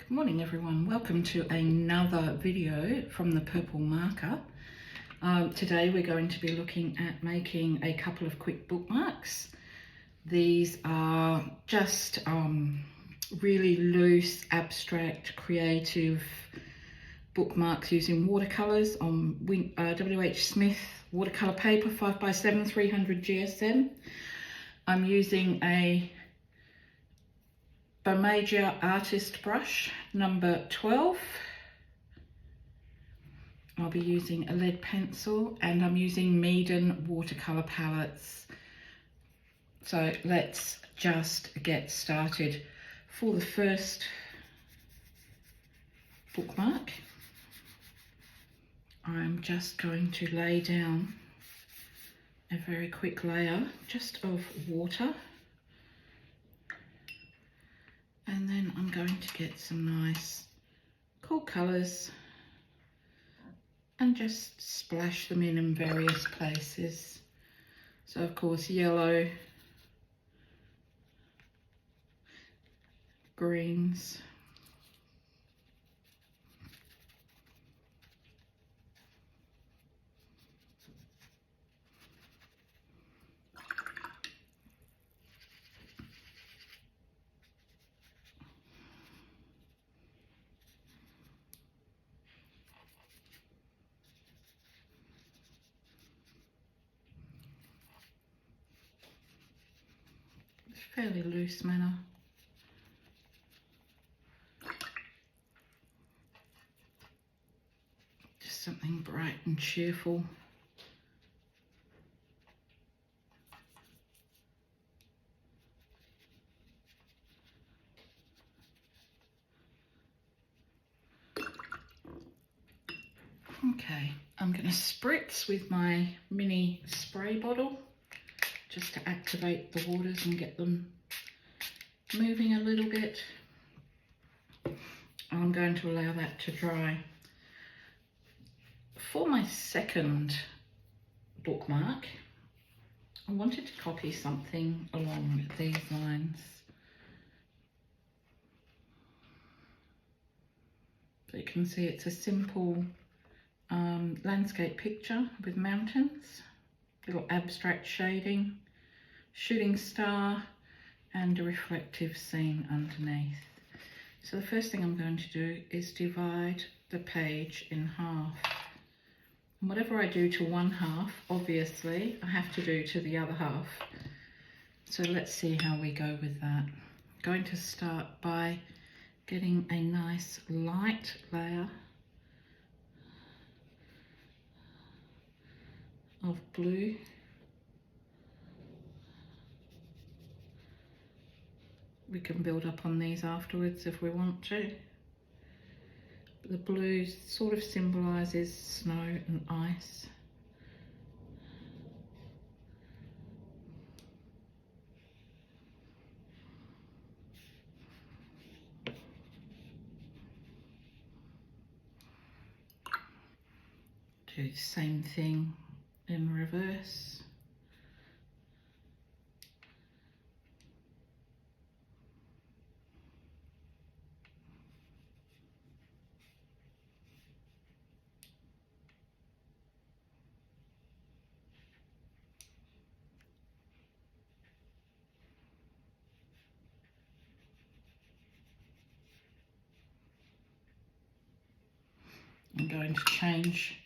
Good morning everyone, welcome to another video from the purple marker. Today we're going to be looking at making a couple of quick bookmarks. These are just really loose, abstract, creative bookmarks using watercolours on W.H. Smith watercolour paper 5x7 300 GSM. I'm using a Major Artist brush number 12. I'll be using a lead pencil and I'm using Meeden watercolour palettes. So let's just get started. For the first bookmark, I'm just going to lay down a very quick layer just of water. And then I'm going to get some nice cool colours and just splash them in various places. So of course yellow, greens, fairly loose manner. Just something bright and cheerful. Okay, I'm going to spritz with my mini spray bottle just to activate the waters and get them moving a little bit. I'm going to allow that to dry. For my second bookmark, I wanted to copy something along these lines. So you can see it's a simple landscape picture with mountains, little abstract shading, shooting star and a reflective scene underneath. So the first thing I'm going to do is divide the page in half. And whatever I do to one half, obviously, I have to do to the other half. So let's see how we go with that. I'm going to start by getting a nice light layer of blue. We can build up on these afterwards if we want to. But the blue sort of symbolises snow and ice. Do the same thing in reverse. I'm going to change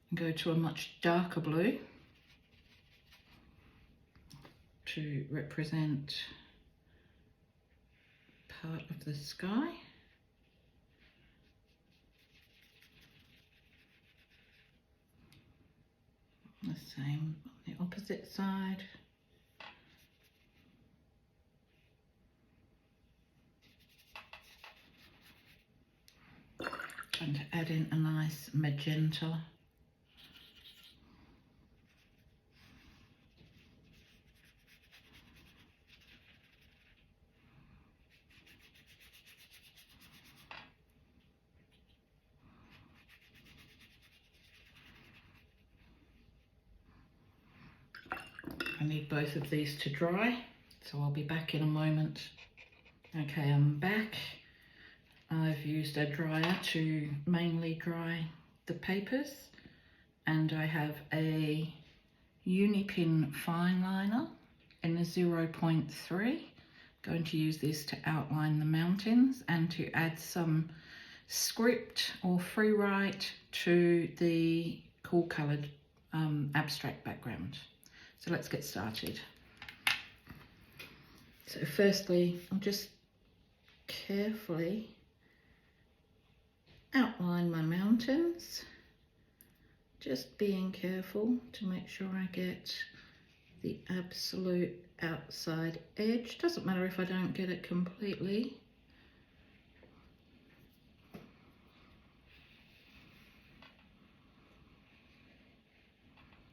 and go to a much darker blue to represent part of the sky. The same on the opposite side. Going to add in a nice magenta. I need both of these to dry, so I'll be back in a moment. Okay, I'm back. I've used a dryer to mainly dry the papers, and I have a Unipin fine liner in a 0.3. Going to use this to outline the mountains and to add some script or free write to the cool coloured abstract background. So let's get started. So firstly, I'll just carefully outline my mountains, just being careful to make sure I get the absolute outside edge. Doesn't matter if I don't get it completely.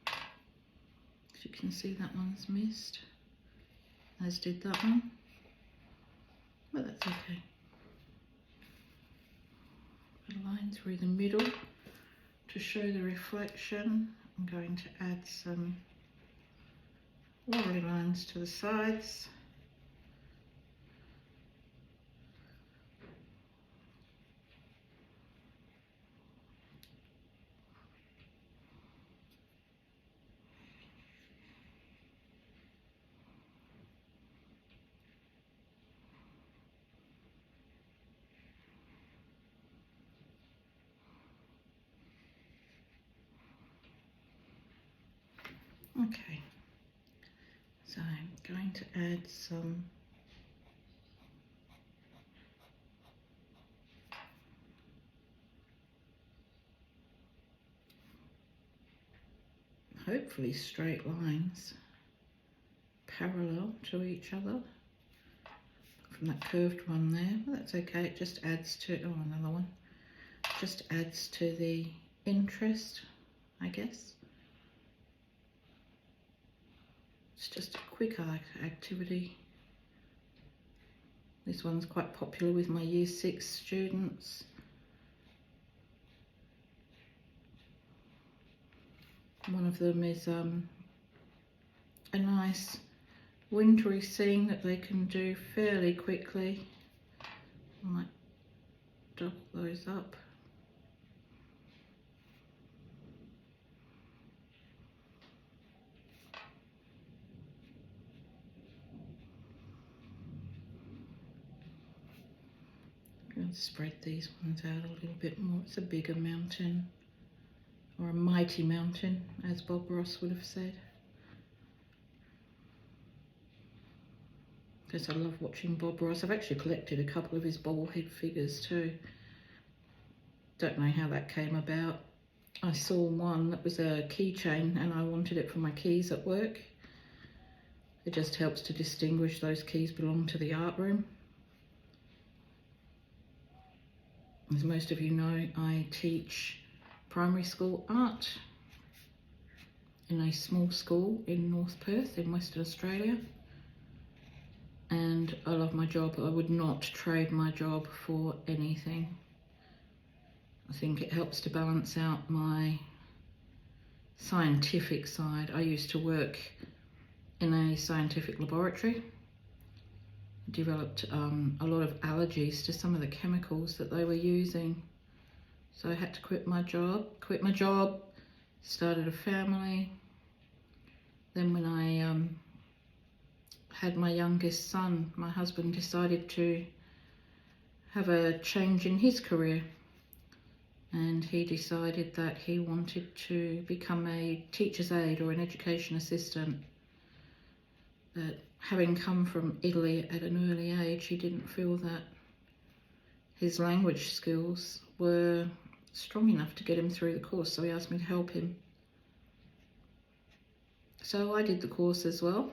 As you can see, that one's missed, as did that one, but that's okay. A line through the middle to show the reflection. I'm going to add some wobbly lines to the sides. Okay, so I'm going to add some hopefully straight lines parallel to each other from that curved one there. Well, that's okay, it just adds to, oh, another one, just adds to the interest, I guess. It's just a quick activity. This one's quite popular with my Year 6 students. One of them is a nice wintry scene that they can do fairly quickly. I might double those up. I'm going to spread these ones out a little bit more. It's a bigger mountain, or a mighty mountain, as Bob Ross would have said. Because I love watching Bob Ross. I've actually collected a couple of his bobblehead figures too. Don't know how that came about. I saw one that was a keychain and I wanted it for my keys at work. It just helps to distinguish those keys belong to the art room. As most of you know, I teach primary school art in a small school in North Perth in Western Australia. And I love my job. I would not trade my job for anything. I think it helps to balance out my scientific side. I used to work in a scientific laboratory. Developed a lot of allergies to some of the chemicals that they were using. So I had to quit my job, started a family. Then when I had my youngest son, my husband decided to have a change in his career, and he decided that he wanted to become a teacher's aide or an education assistant. But having come from Italy at an early age, he didn't feel that his language skills were strong enough to get him through the course, so he asked me to help him. So I did the course as well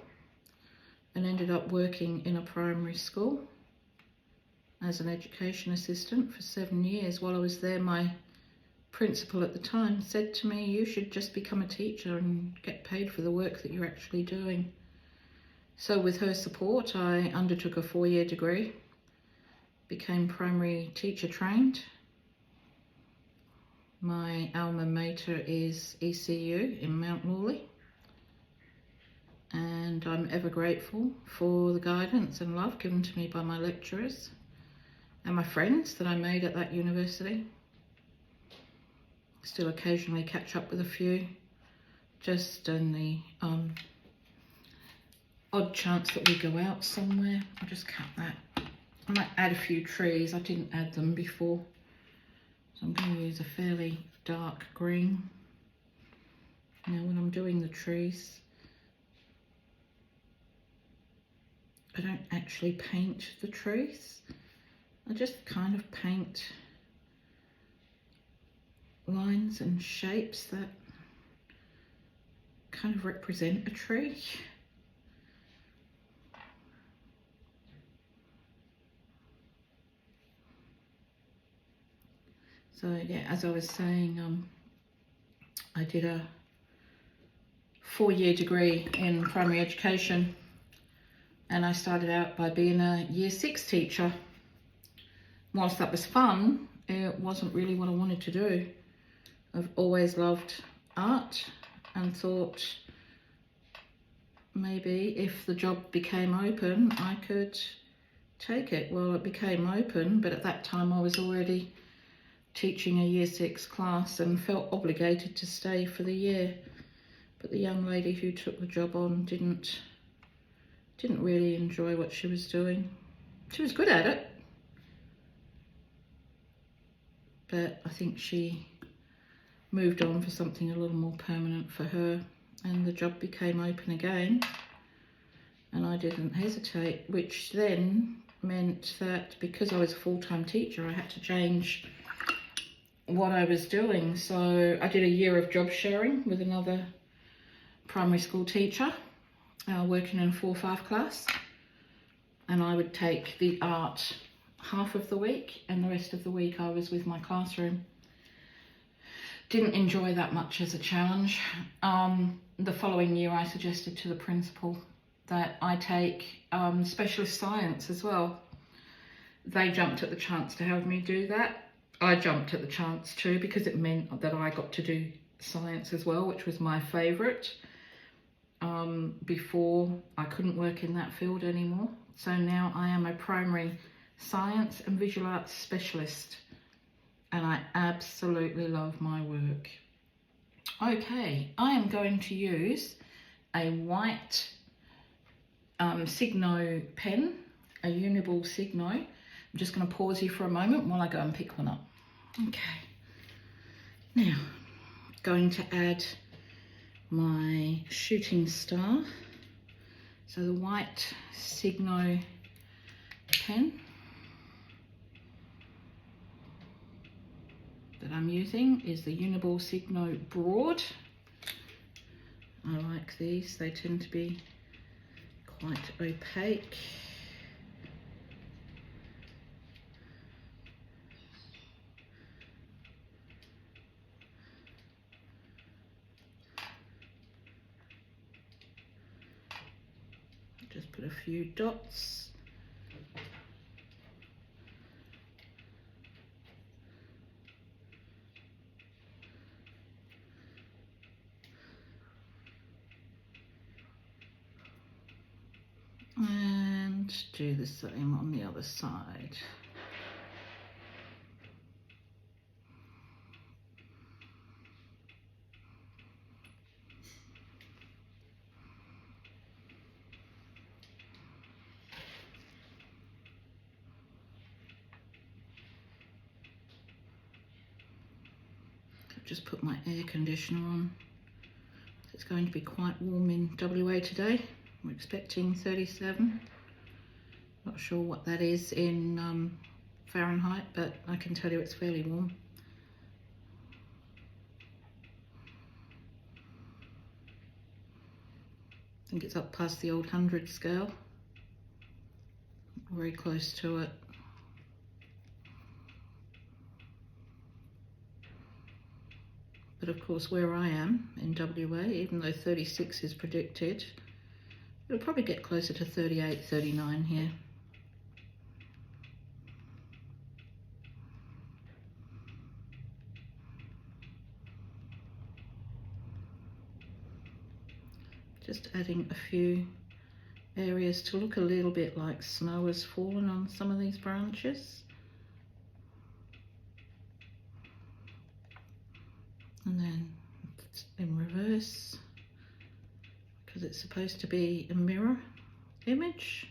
and ended up working in a primary school as an education assistant for 7 years. While I was there, my principal at the time said to me, "You should just become a teacher and get paid for the work that you're actually doing." So with her support, I undertook a 4-year degree, became primary teacher trained. My alma mater is ECU in Mount Lawley, and I'm ever grateful for the guidance and love given to me by my lecturers and my friends that I made at that university. Still occasionally catch up with a few, just in the odd chance that we go out somewhere. I'll just cut that. I might add a few trees. I didn't add them before, so I'm going to use a fairly dark green. Now when I'm doing the trees, I don't actually paint the trees. I just kind of paint lines and shapes that kind of represent a tree. So yeah, as I was saying, I did a 4-year degree in primary education, and I started out by being a year 6 teacher. Whilst that was fun, it wasn't really what I wanted to do. I've always loved art and thought maybe if the job became open, I could take it. Well, it became open, but at that time I was already teaching a year 6 class and felt obligated to stay for the year. But the young lady who took the job on didn't really enjoy what she was doing. She was good at it, but I think she moved on for something a little more permanent for her, and the job became open again, and I didn't hesitate, which then meant that because I was a full-time teacher, I had to change what I was doing. So I did a year of job sharing with another primary school teacher, working in a 4-5 class, and I would take the art half of the week, and the rest of the week I was with my classroom. Didn't enjoy that much as a challenge. The following year I suggested to the principal that I take specialist science as well. They jumped at the chance to have me do that. I jumped at the chance too, because it meant that I got to do science as well, which was my favourite. Before, I couldn't work in that field anymore. So now I am a primary science and visual arts specialist, and I absolutely love my work. Okay, I am going to use a white Signo pen, a Uniball Signo. I'm just going to pause here for a moment while I go and pick one up. Okay, now going to add my shooting star. So the white Signo pen that I'm using is the Uniball Signo Broad. I like these, they tend to be quite opaque. Just put a few dots. And do the same on the other side. I've just put my air conditioner on. It's going to be quite warm in WA today. We're expecting 37. Not sure what that is in Fahrenheit, but I can tell you it's fairly warm. I think it's up past the old 100 scale. Very close to it. But of course, where I am in WA, even though 36 is predicted, it'll probably get closer to 38, 39 here. Just adding a few areas to look a little bit like snow has fallen on some of these branches. It's in reverse because it's supposed to be a mirror image.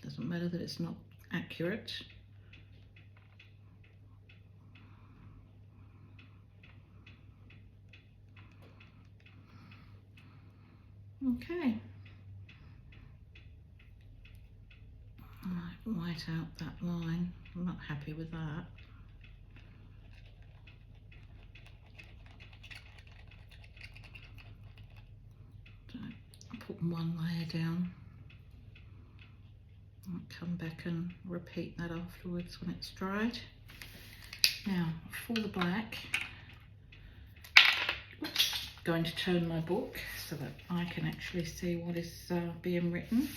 Doesn't matter that it's not accurate. Okay. I might white out that line. I'm not happy with that. So I'll put one layer down. I'll come back and repeat that afterwards when it's dried. Now for the black, oops, going to turn my book so that I can actually see what is being written.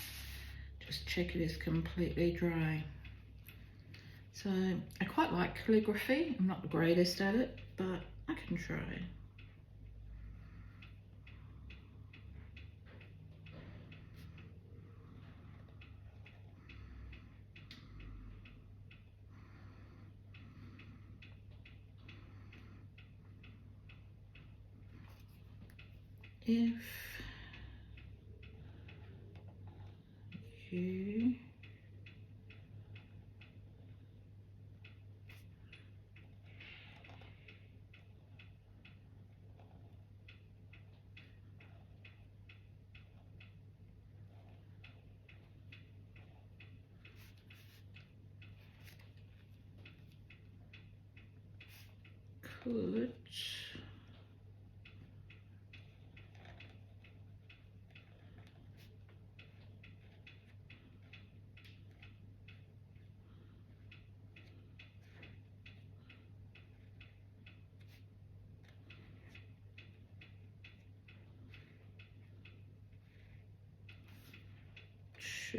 Just check it is completely dry. So I quite like calligraphy. I'm not the greatest at it, but I can try. If you could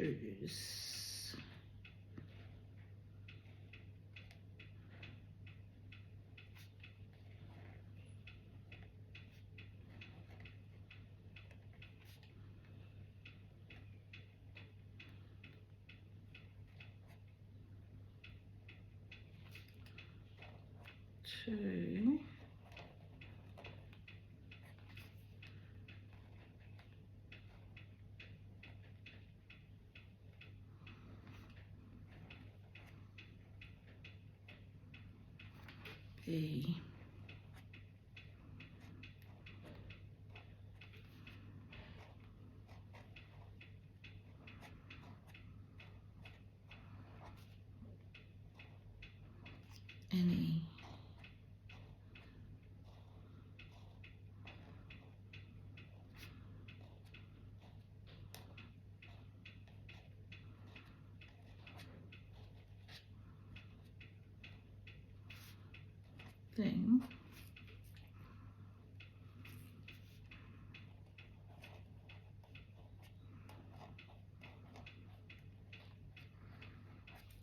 choose to be any thing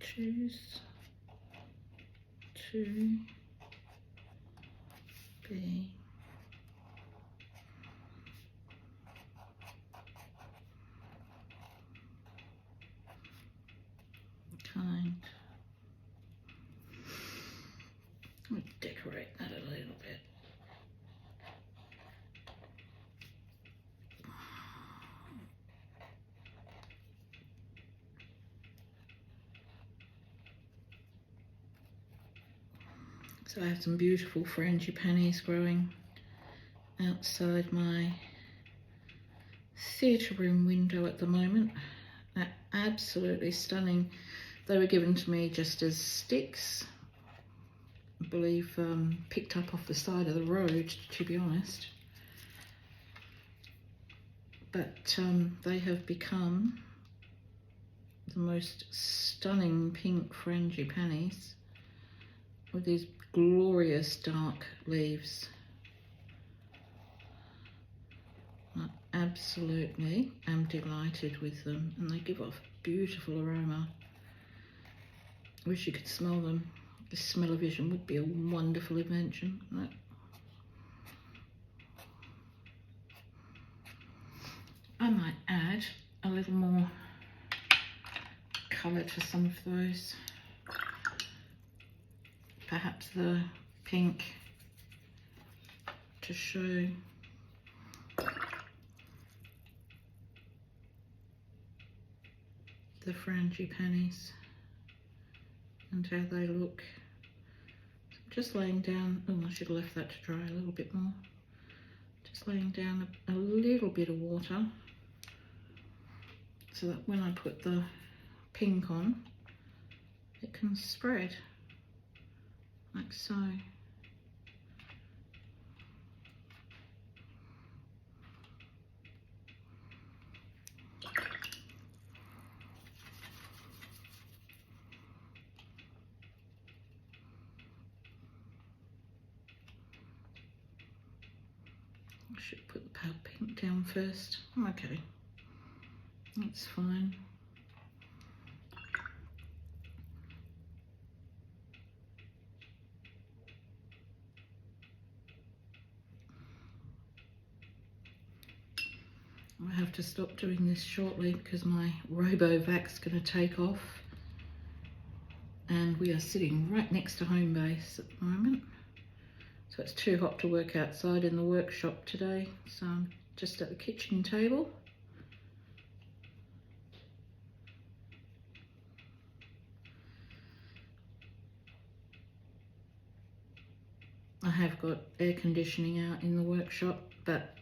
choose to be kind. Let me decorate that a little bit. So I have some beautiful frangipanis growing outside my theatre room window at the moment. They're absolutely stunning. They were given to me just as sticks, I believe picked up off the side of the road, to be honest. But they have become the most stunning pink frangipanis with these glorious dark leaves. I absolutely am delighted with them, and they give off a beautiful aroma. I wish you could smell them. The smell-o-vision would be a wonderful invention. I might add a little more colour to some of those. Perhaps the pink to show the frangipanis and how they look. So just laying down, oh, I should have left that to dry a little bit more. Just laying down a little bit of water so that when I put the pink on, it can spread like so. I should put the pale pink down first. Okay, that's fine. I have to stop doing this shortly because my RoboVac's going to take off, and we are sitting right next to home base at the moment. So it's too hot to work outside in the workshop today, so I'm just at the kitchen table. I have got air conditioning out in the workshop, but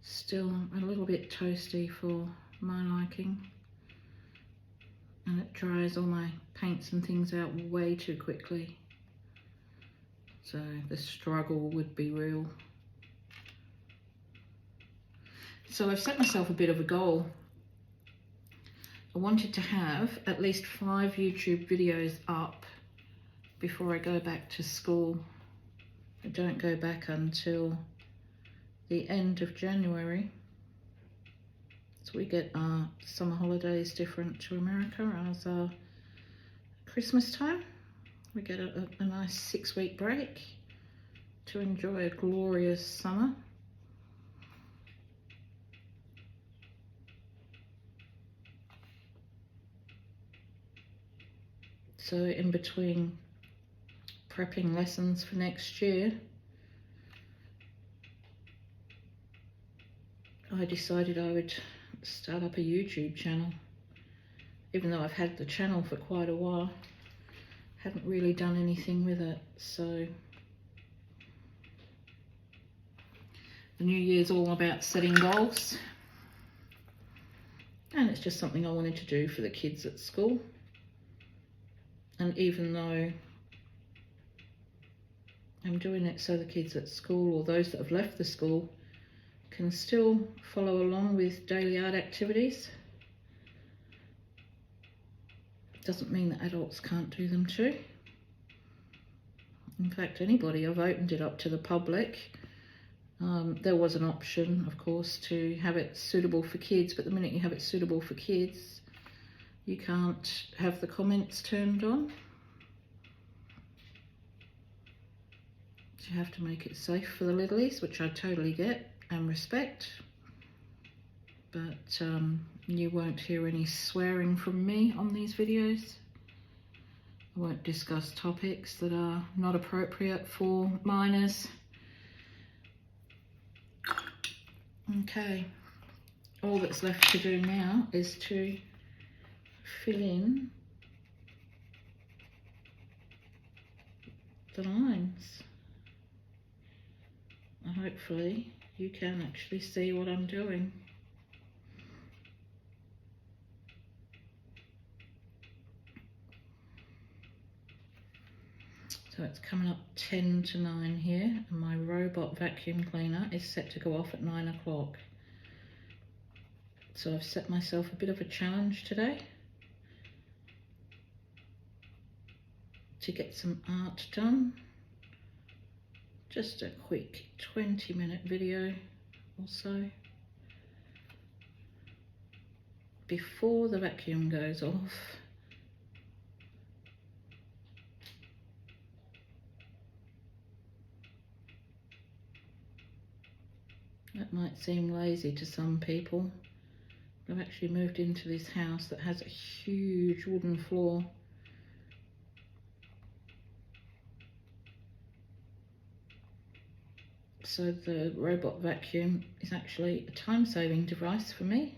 still a little bit toasty for my liking, and it dries all my paints and things out way too quickly, so the struggle would be real. So I've set myself a bit of a goal. I wanted to have at least 5 YouTube videos up before I go back to school. I don't go back until the end of January. So we get our summer holidays different to America as our Christmas time. We get a nice 6-week break to enjoy a glorious summer. So in between prepping lessons for next year, I decided I would start up a YouTube channel. Even though I've had the channel for quite a while, haven't really done anything with it. So the new year's all about setting goals, and it's just something I wanted to do for the kids at school. And even though I'm doing it so the kids at school, or those that have left the school, can still follow along with daily art activities, doesn't mean that adults can't do them too. In fact, anybody, I've opened it up to the public. There was an option, of course, to have it suitable for kids, but the minute you have it suitable for kids, you can't have the comments turned on. So you have to make it safe for the littlies, which I totally get and respect. But you won't hear any swearing from me on these videos. I won't discuss topics that are not appropriate for minors. Okay, all that's left to do now is to fill in the lines. And hopefully you can actually see what I'm doing. So it's coming up 10 to 9 here, and my robot vacuum cleaner is set to go off at 9 o'clock. So I've set myself a bit of a challenge today to get some art done. Just a quick 20-minute video or so before the vacuum goes off. That might seem lazy to some people. I've actually moved into this house that has a huge wooden floor. So the robot vacuum is actually a time-saving device for me.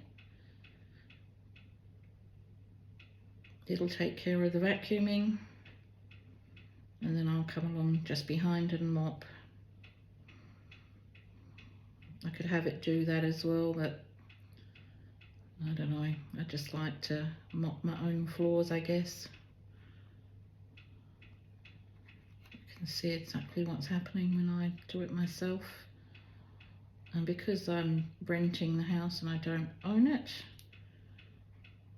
It'll take care of the vacuuming, and then I'll come along just behind and mop. I could have it do that as well, but I don't know, I just like to mop my own floors, I guess. You can see exactly what's happening when I do it myself. And because I'm renting the house and I don't own it,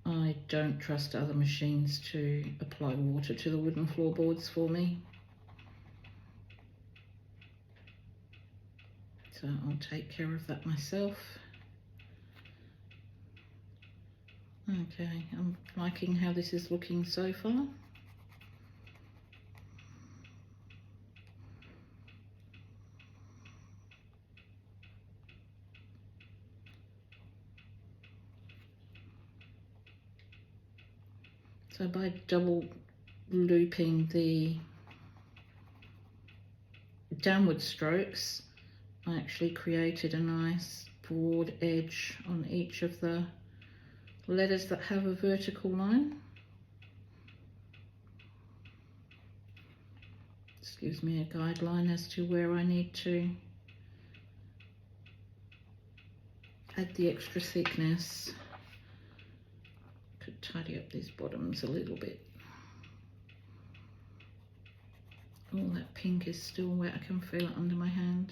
I don't trust other machines to apply water to the wooden floorboards for me. So I'll take care of that myself. Okay, I'm liking how this is looking so far. So by double looping the downward strokes, I actually created a nice broad edge on each of the letters that have a vertical line. This gives me a guideline as to where I need to add the extra thickness. Could tidy up these bottoms a little bit. Oh, that pink is still wet. I can feel it under my hand.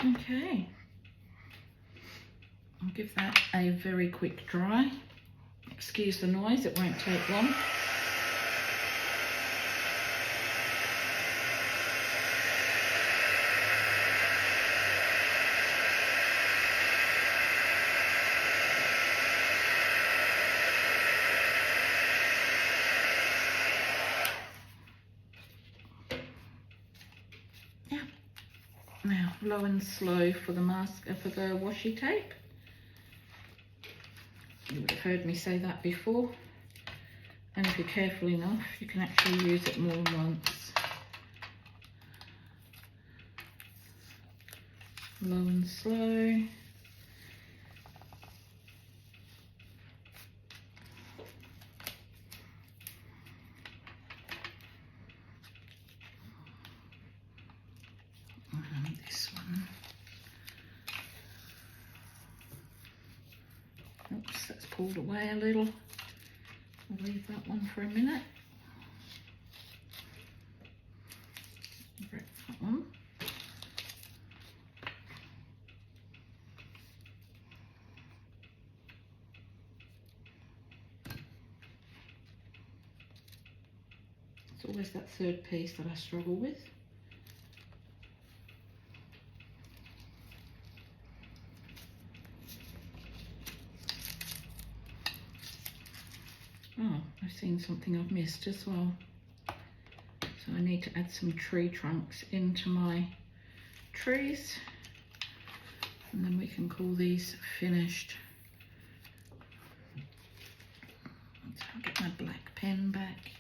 Okay, I'll give that a very quick dry. Excuse the noise, it won't take long. Now, low and slow for the mask, for the washi tape. You would have heard me say that before. And if you're careful enough, you can actually use it more than once. Low and slow. This one. Oops, that's pulled away a little. I'll leave that one for a minute. Grab that one. It's always that third piece that I struggle with. Oh, I've seen something I've missed as well. So I need to add some tree trunks into my trees, and then we can call these finished. So I'll get my black pen back,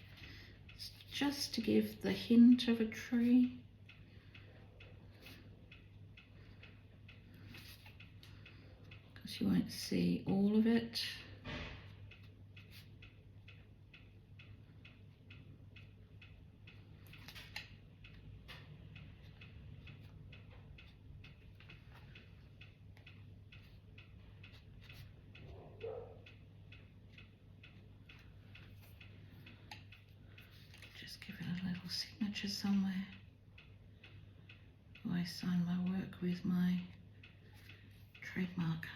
just to give the hint of a tree. Because you won't see all of it. Give it a little signature somewhere. I sign my work with my trademark.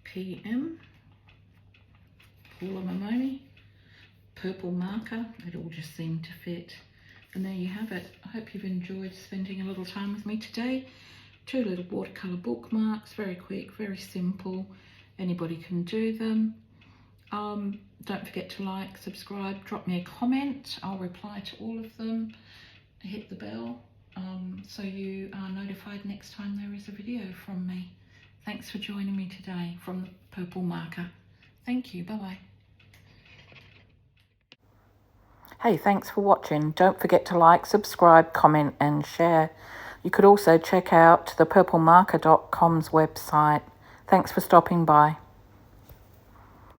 PM, Paula Mamoni. purple marker. It all just seemed to fit. And there you have it. I hope you've enjoyed spending a little time with me today. 2 little watercolour bookmarks, very quick, very simple. Anybody can do them. Don't forget to like, subscribe, drop me a comment. I'll reply to all of them. Hit the bell so you are notified next time there is a video from me. Thanks for joining me today from the purple marker. Thank you. Bye-bye. Hey, thanks for watching. Don't forget to like, subscribe, comment and share. You could also check out the purplemarker.com's website. Thanks for stopping by.